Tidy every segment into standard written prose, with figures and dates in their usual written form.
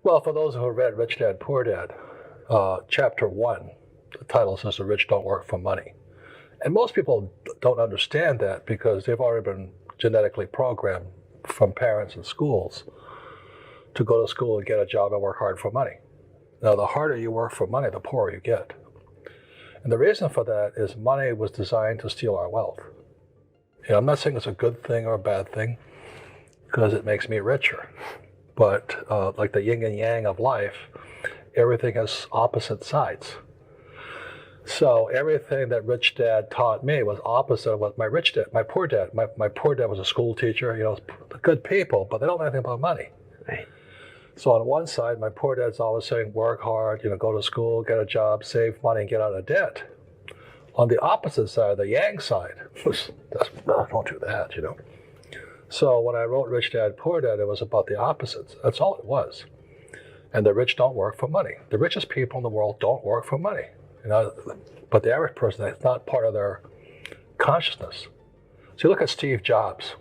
Well, for those who read Rich Dad, Poor Dad, chapter 1, the title says the rich don't work for money. And most people don't understand that because they've already been genetically programmed from parents and schools to go to school and get a job and work hard for money. Now, the harder you work for money, the poorer you get. And the reason for that is money was designed to steal our wealth. I'm not saying it's a good thing or a bad thing because it makes me richer. But like the yin and yang of life, everything has opposite sides. So everything that Rich Dad taught me was opposite of what my rich dad, my poor dad. My poor dad was a school teacher, good people, but they don't know anything about money. Right. So on one side, my poor dad's always saying, work hard, go to school, get a job, save money, and get out of debt. On the opposite side, the yang side, don't do that, So when I wrote Rich Dad, Poor Dad, it was about the opposites. That's all it was. And the rich don't work for money. The richest people in the world don't work for money. But the average person, that's not part of their consciousness. So you look at Steve Jobs.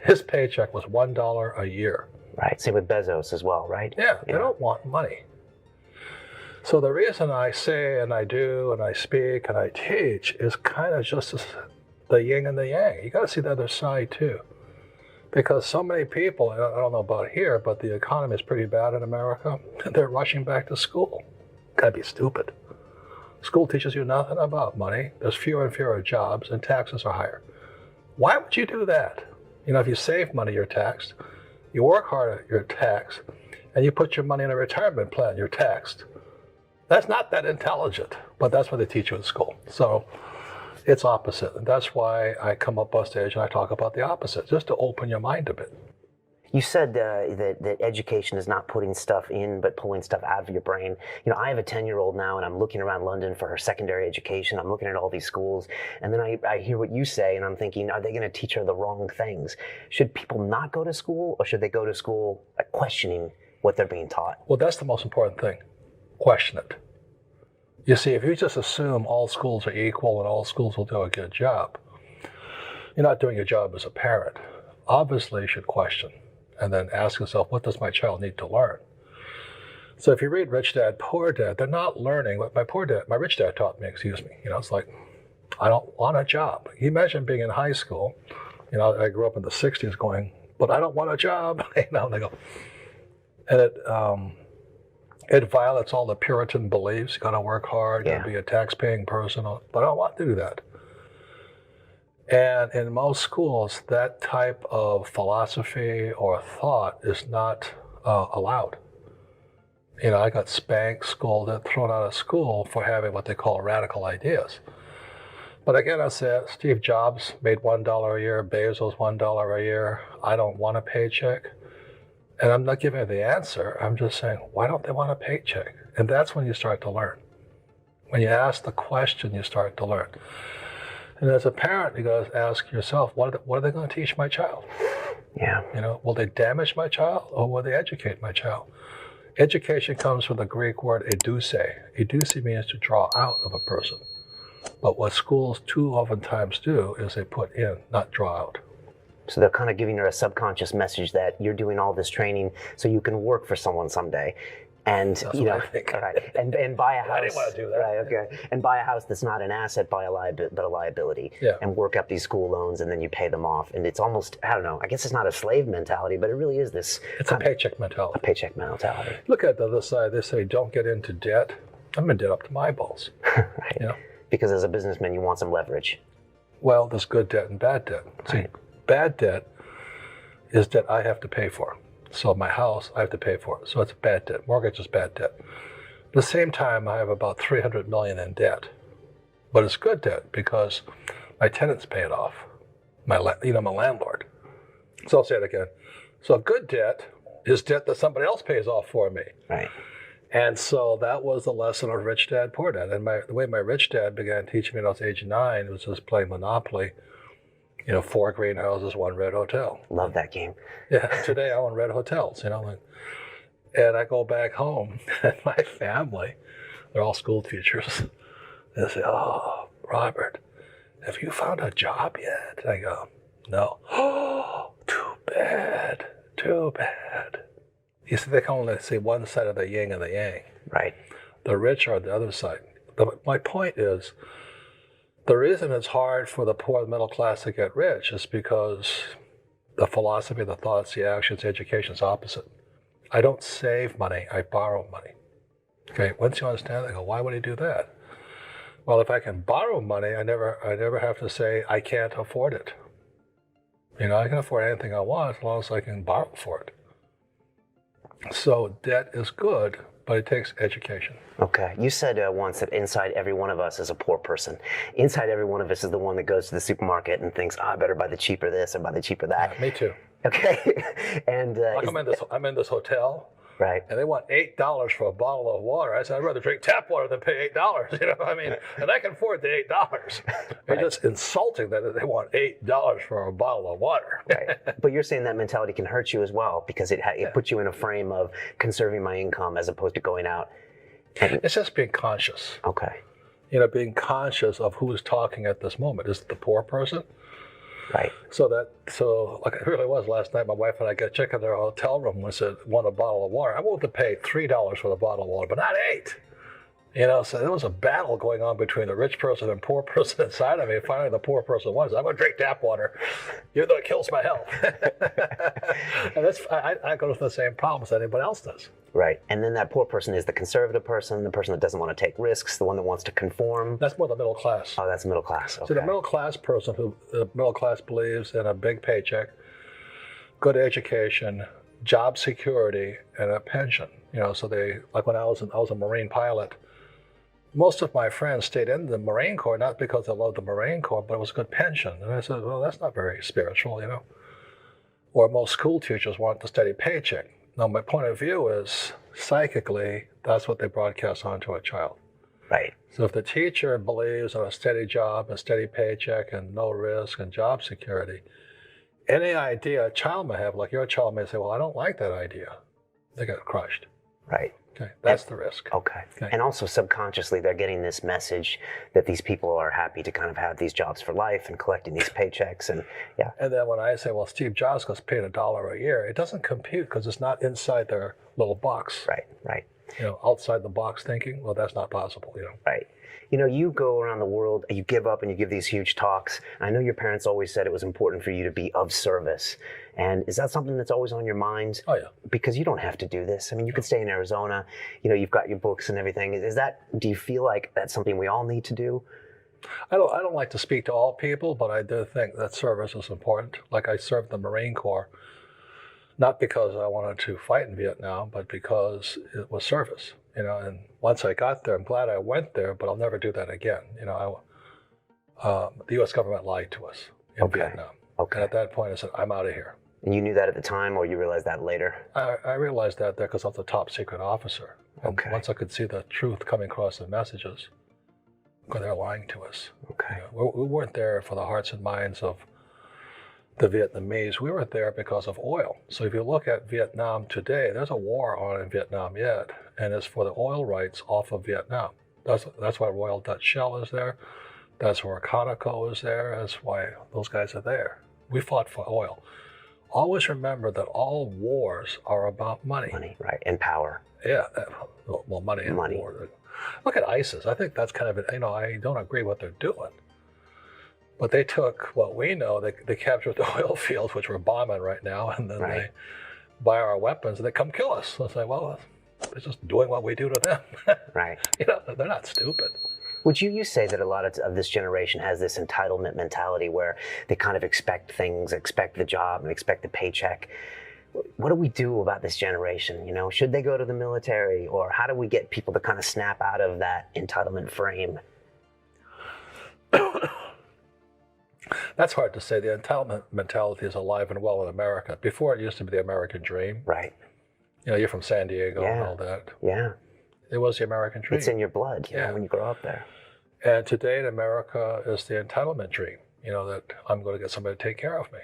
His paycheck was $1 a year. Right. Same with Bezos as well, right? Yeah, they don't want money. So the reason I say and I do and I speak and I teach is kind of just the yin and the yang. You got to see the other side too. Because so many people, I don't know about here, but the economy is pretty bad in America, and they're rushing back to school. Gotta be stupid. School teaches you nothing about money. There's fewer and fewer jobs, and taxes are higher. Why would you do that? If you save money, you're taxed. You work hard, you're taxed. And you put your money in a retirement plan, you're taxed. That's not that intelligent, but that's what they teach you in school. So it's opposite. And that's why I come up on stage and I talk about the opposite, just to open your mind a bit. You said that education is not putting stuff in, but pulling stuff out of your brain. I have a 10-year-old now, and I'm looking around London for her secondary education. I'm looking at all these schools, and then I hear what you say, and I'm thinking, are they going to teach her the wrong things? Should people not go to school, or should they go to school questioning what they're being taught? Well, that's the most important thing. Question it. You see, if you just assume all schools are equal and all schools will do a good job, you're not doing your job as a parent. Obviously, you should question and then ask yourself, what does my child need to learn? So if you read Rich Dad, Poor Dad, they're not learning what my rich dad taught me, It's like, I don't want a job. Can you imagine being in high school? I grew up in the 60s going, but I don't want a job. They go, and it violates all the Puritan beliefs. You got to work hard, you got to be a tax-paying person, but I don't want to do that. And in most schools, that type of philosophy or thought is not allowed. I got spanked, scolded, thrown out of school for having what they call radical ideas. But again, I said, Steve Jobs made $1 a year, Bezos $1 a year. I don't want a paycheck. And I'm not giving the answer. I'm just saying, why don't they want a paycheck? And that's when you start to learn. When you ask the question, you start to learn. And as a parent, you got to ask yourself, what are they going to teach my child? Yeah. Will they damage my child or will they educate my child? Education comes from the Greek word educe. Educe means to draw out of a person. But what schools too oftentimes do is they put in, not draw out. So they're kind of giving her a subconscious message that you're doing all this training so you can work for someone someday. And that's what I think. Right, and buy a house. I didn't want to do that. Right, okay. And buy a house that's not an asset, but a liability. Yeah. And work up these school loans, and then you pay them off. And it's almost, I don't know, I guess it's not a slave mentality, but it really is this. It's a paycheck mentality. A paycheck mentality. Look at the other side. They say, don't get into debt. I'm in debt up to my eyeballs. Right. Because as a businessman, you want some leverage. Well, there's good debt and bad debt. See, bad debt is debt I have to pay for. So my house, I have to pay for it. So it's bad debt. Mortgage is bad debt. At the same time, I have about $300 million in debt. But it's good debt because my tenants pay it off. My landlord. So I'll say it again. So good debt is debt that somebody else pays off for me. Right. And so that was the lesson of Rich Dad, Poor Dad. And the way my rich dad began teaching me when I was age 9 was just playing Monopoly. 4 greenhouses, 1 red hotel. Love that game. Yeah, today I own red hotels, and I go back home, and my family, they're all school teachers. They say, oh, Robert, have you found a job yet? And I go, no. Oh, too bad. You see, they can only see one side of the yin and the yang. Right. The rich are the other side. My point is, the reason it's hard for the poor and middle class to get rich is because the philosophy, the thoughts, the actions, the education is opposite. I don't save money, I borrow money. Okay, once you understand that, I go, why would he do that? Well, if I can borrow money, I never have to say I can't afford it. You know, I can afford anything I want as long as I can borrow for it. So debt is good, but it takes education. Okay. You said once that inside every one of us is a poor person. Inside every one of us is the one that goes to the supermarket and thinks, I better buy the cheaper this or buy the cheaper that. Yeah, me too. Okay. And like I'm in this hotel. Right. And they want $8 for a bottle of water. I said, I'd rather drink tap water than pay $8. You know, I mean, and I can afford the $8. It's just insulting that they want $8 for a bottle of water. Right. But you're saying that mentality can hurt you as well because it puts you in a frame of conserving my income as opposed to going out. It's just being conscious. Okay. You know, being conscious of who's talking at this moment. Is it the poor person? Right. So like it really was last night, my wife and I got checked in their hotel room and said, want a bottle of water. I willing to pay $3 for the bottle of water, but not $8. You know, so there was a battle going on between the rich person and poor person inside of me. Finally, the poor person was, I'm going to drink tap water, even though it kills my health. And I go through the same problems that anybody else does. Right. And then that poor person is the conservative person, the person that doesn't want to take risks, the one that wants to conform. That's more the middle class. Oh, that's middle class. Okay. So the middle class person the middle class believes in a big paycheck, good education, job security, and a pension. You know, so they, like when I was a Marine pilot, most of my friends stayed in the Marine Corps, not because they loved the Marine Corps, but it was a good pension. And I said, well, that's not very spiritual, you know. Or most school teachers want the steady paycheck. Now, my point of view is, psychically, that's what they broadcast onto a child. Right. So if the teacher believes in a steady job, a steady paycheck, and no risk, and job security, any idea a child may have, like your child may say, well, I don't like that idea. They get crushed. Right. Okay, that's the risk. Okay. And also subconsciously, they're getting this message that these people are happy to kind of have these jobs for life and collecting these paychecks. And yeah. And then when I say, well, Steve Jobs gets paid $1 a year, it doesn't compute because it's not inside their little box. Right, right. You know, outside the box thinking, well, that's not possible, you know. Right. You know, you go around the world, you give up and you give these huge talks. I know your parents always said it was important for you to be of service. And is that something that's always on your mind? Oh, yeah. Because you don't have to do this. I mean, you could stay in Arizona, you know, you've got your books and everything. Do you feel like that's something we all need to do? I don't like to speak to all people, but I do think that service is important. Like I served the Marine Corps, not because I wanted to fight in Vietnam, but because it was service. You know, and once I got there, I'm glad I went there, but I'll never do that again. You know, the U.S. government lied to us in Vietnam. Okay. And at that point, I said, I'm out of here. And you knew that at the time, or you realized that later? I realized that there because I was a top secret officer. And once I could see the truth coming across the messages, because they're lying to us. Okay. You know, we weren't there for the hearts and minds of the Vietnamese. We were there because of oil. So if you look at Vietnam today, there's a war on in Vietnam yet, and it's for the oil rights off of Vietnam. That's why Royal Dutch Shell is there. That's where Conoco is there. That's why those guys are there. We fought for oil. Always remember that all wars are about money. Money, right, and power. Yeah, well, money and war. Look at ISIS. I think that's kind of, you know, I don't agree with what they're doing. But they took what we know, they captured the oil fields, which we're bombing right now, and then they buy our weapons and they come kill us. So it's like, well, they're just doing what we do to them. Right. You know, they're not stupid. Would you say that a lot of this generation has this entitlement mentality where they kind of expect things, expect the job and expect the paycheck? What do we do about this generation? You know, should they go to the military, or how do we get people to kind of snap out of that entitlement frame? That's hard to say. The entitlement mentality is alive and well in America. Before, it used to be the American dream. Right. You know, you're from San Diego and all that. Yeah. It was the American dream. It's in your blood, you know, when you grow up there. And today in America is the entitlement dream, you know, that I'm going to get somebody to take care of me.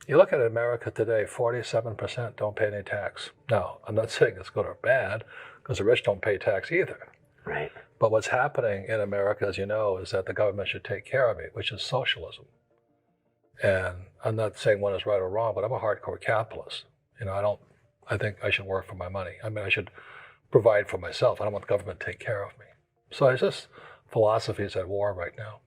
You look at America today, 47% don't pay any tax. Now, I'm not saying it's good or bad, because the rich don't pay tax either. Right. But what's happening in America, as you know, is that the government should take care of me, which is socialism. And I'm not saying one is right or wrong, but I'm a hardcore capitalist. You know, I think I should work for my money. I mean, I should provide for myself. I don't want the government to take care of me. So it's just philosophies at war right now.